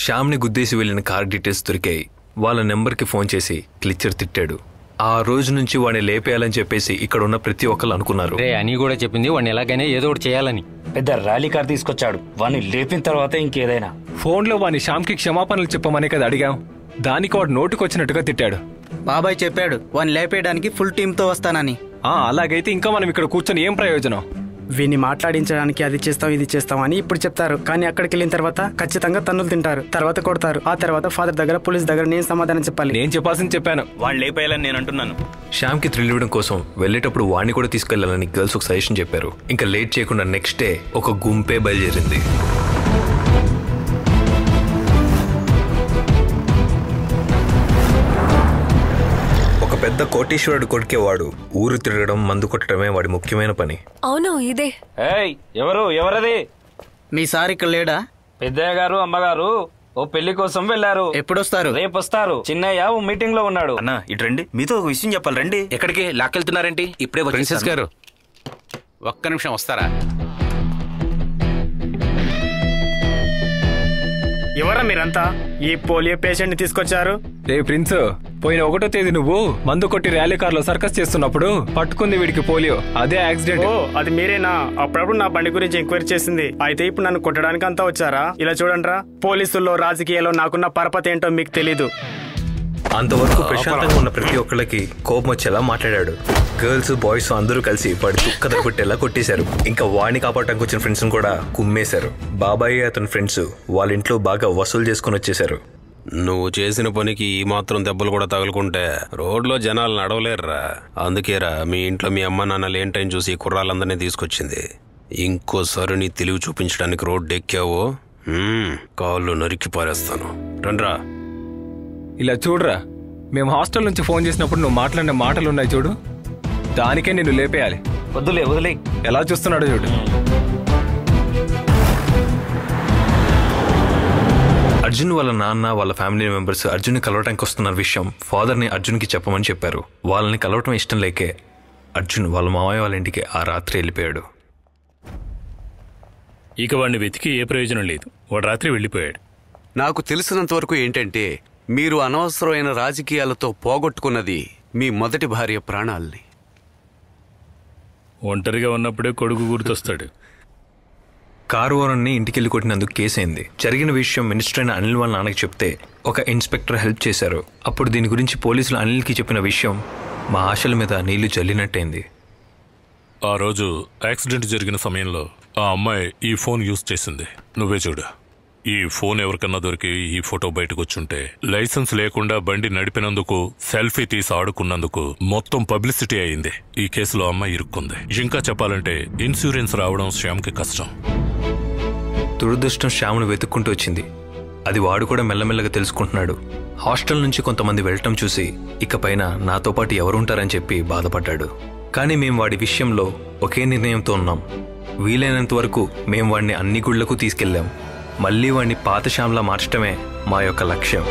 శ్యామ్ని గుద్దేసి వెళ్ళిన car details దొరికాయి. వాళ్ళ నెంబర్కి ఫోన్ చేసి క్లిచ్చర్ తిట్టాడు. ఆ రోజు నుంచి వాడిని లేపేయాలని చెప్పేసి ఇక్కడ ఉన్న ప్రతి ఒక్కరు అనుకున్నారు. అని కూడా చెప్పింది వాడిని ఎలాగైనా ఏదో ఒకటి చేయాలని. పెద్ద ర్యాలీ కార్ తీసుకొచ్చాడు. వాడిని లేపిన తర్వాత ఇంకేదైనా. ఫోన్లో వాడిని శ్యామ్కి క్షమాపణలు చెప్పమని కదా అడిగాం. దానికి వాడు నోటికొచ్చినట్టుగా తిట్టాడు. బాబాయ్ చెప్పాడు వాడిని లేపేయడానికి ఫుల్ టీంతో వస్తానని. అలాగైతే ఇంకా మనం ఇక్కడ కూర్చొని ఏం ప్రయోజనం? వీన్ని మాట్లాడించడానికి అది చేస్తాం ఇది చేస్తాం అని ఇప్పుడు చెప్తారు, కానీ అక్కడికి వెళ్ళిన తర్వాత ఖచ్చితంగా తన్నులు తింటారు, తర్వాత కొడతారు. ఆ తర్వాత ఫాదర్ దగ్గర పోలీస్ దగ్గర నేను సమాధానం చెప్పాలి. నేను చెప్పాల్సింది చెప్పాను. వాళ్ళు లేపేయాలని నేను అంటున్నాను. శ్యామ్కి థ్రిల్ ఇవ్వడం కోసం వెళ్ళేటప్పుడు వాడిని కూడా తీసుకెళ్లాలని గర్ల్స్ ఒక సజెషన్ చెప్పారు. ఇంకా లేట్ చేయకుండా నెక్స్ట్ డే ఒక గుంపే బయలుదేరింది. పెద్ద కోటీశ్వరుడు కొడుకేవాడు. ఊరు తిరగడం, మందు కొట్టడమే వాడి ముఖ్యమైన పని. అవును ఇదే. ఎవరది? మీ సార్ ఇక్కడ లేడా? పెద్దయ్య గారు అమ్మగారు ఓ పెళ్లి కోసం వెళ్లారు. ఎప్పుడొస్తారు? రేపు వస్తారు. చిన్నయ్య ఓ మీటింగ్ లో ఉన్నాడు. అన్న ఇటు రండి, మీతో ఒక విషయం చెప్పాలి రండి. ఎక్కడికి లాక్కెళ్తున్నారేంటి? ఇప్పుడే ప్రిన్సెస్ గారు ఒక్క నిమిషం వస్తారా? ఎవరా మీరంతా? ఈ పోలియో పేషెంట్ ని తీసుకొచ్చారు. రే ప్రిన్స్, పోయిన 1వ తేదీ నువ్వు మందు కొట్టి ర్యాలీ కార్లో సర్కస్ చేస్తున్నప్పుడు పట్టుకుంది వీడికి పోలియో. అదే యాక్సిడెంట్. ఓ అది మీరేనా? అప్పుడప్పుడు నా బండి గురించి ఎంక్వైరీ చేసింది. అయితే ఇప్పుడు నన్ను కొట్టడానికి అంతా వచ్చారా? ఇలా చూడండిరా, పోలీసుల్లో రాజకీయాల్లో నాకున్న పరపతి ఏంటో మీకు తెలీదు. అంతవరకు ప్రశాంతంగా ఉన్న ప్రతి ఒక్కళ్ళకి కోపం వచ్చేలా మాట్లాడాడు. గర్ల్స్ బాయ్స్ అందరూ కలిసి వాడి తుక్క దొరకొట్టేలా కొట్టేశారు. ఇంకా వాడిని కాపాడటానికి వచ్చిన ఫ్రెండ్స్ కూడా కుమ్మేశారు. బాబాయ్ అతని ఫ్రెండ్స్ వాళ్ళ ఇంట్లో బాగా వసూలు చేసుకుని వచ్చేశారు. నువ్వు చేసిన పనికి ఈ మాత్రం దెబ్బలు కూడా తగులుకుంటే రోడ్లో జనాలు నడవలేరురా. అందుకేరా మీ ఇంట్లో మీ అమ్మ నాన్న లేని టైం చూసి కుర్రాళ్ళందరినీ తీసుకొచ్చింది. ఇంకోసారి నీ తెలివి చూపించడానికి రోడ్డు ఎక్కావో కాళ్ళు నరికి పారేస్తాను. రండ్రా. ఇలా చూడరా, మేము హాస్టల్ నుంచి ఫోన్ చేసినప్పుడు నువ్వు మాట్లాడిన మాటలు ఉన్నాయి చూడు, దానికే నిన్ను లేపేయాలి. వదిలే ఎలా చూస్తున్నాడు చూడు. అర్జున్ వాళ్ళ నాన్న వాళ్ళ ఫ్యామిలీ మెంబర్స్ అర్జున్ని కలవటానికి వస్తున్న విషయం ఫాదర్ని అర్జున్కి చెప్పమని చెప్పారు. వాళ్ళని కలవటం ఇష్టం లేకే అర్జున్ వాళ్ళ మావయ్య వాళ్ళ ఇంటికి ఆ రాత్రి వెళ్ళిపోయాడు. ఇక వాడిని వెతికి ఏ ప్రయోజనం లేదు. వాడు రాత్రి వెళ్ళిపోయాడు. నాకు తెలిసినంత వరకు ఏంటంటే మీరు అనవసరమైన రాజకీయాలతో పోగొట్టుకున్నది మీ మొదటి భార్య ప్రాణాల్ని. ఒంటరిగా ఉన్నప్పుడే కొడుకు గుర్తొస్తాడు. కారు ఓనర్ని ఇంటికెళ్ళి కొట్టినందుకు కేసైంది. జరిగిన విషయం మినిస్టర్ అయిన అనిల్ వాళ్ళ నాన్నకి చెప్తే ఒక ఇన్స్పెక్టర్ హెల్ప్ చేశారు. అప్పుడు దీని గురించి పోలీసులు అనిల్కి చెప్పిన విషయం మా ఆశల మీద నీళ్లు జల్లినట్టయింది. ఆ రోజు యాక్సిడెంట్ జరిగిన సమయంలో ఆ అమ్మాయి ఈ ఫోన్ యూజ్ చేసింది. నువ్వే చూడు. ఈ ఫోన్ ఎవరికన్నా దొరికి ఈ ఫోటో బయటకు వచ్చుంటే లైసెన్స్ లేకుండా బండి నడిపినందుకు, సెల్ఫీ తీసి ఆడుకున్నందుకు మొత్తం పబ్లిసిటీ అయింది. ఈ కేసులో అమ్మాయి ఇరుక్కుంది. ఇంకా చెప్పాలంటే ఇన్సూరెన్స్ రావడం శ్యామ్కి కష్టం. దురదృష్టం శ్యామ్ను వెతుక్కుంటూ వచ్చింది. అది వాడు కూడా మెల్లమెల్లగా తెలుసుకుంటున్నాడు. హాస్టల్ నుంచి కొంతమంది వెళ్ళటం చూసి ఇకపైన నాతో పాటు ఎవరుంటారని చెప్పి బాధపడ్డాడు. కానీ మేము వాడి విషయంలో ఒకే నిర్ణయంతో ఉన్నాం. వీలైనంత వరకు మేము వాడిని అన్ని గుళ్లకు తీసుకెళ్ళాం. మళ్ళీ వాడిని పాత శ్యామ్లా మార్చడమే మా యొక్క లక్ష్యం.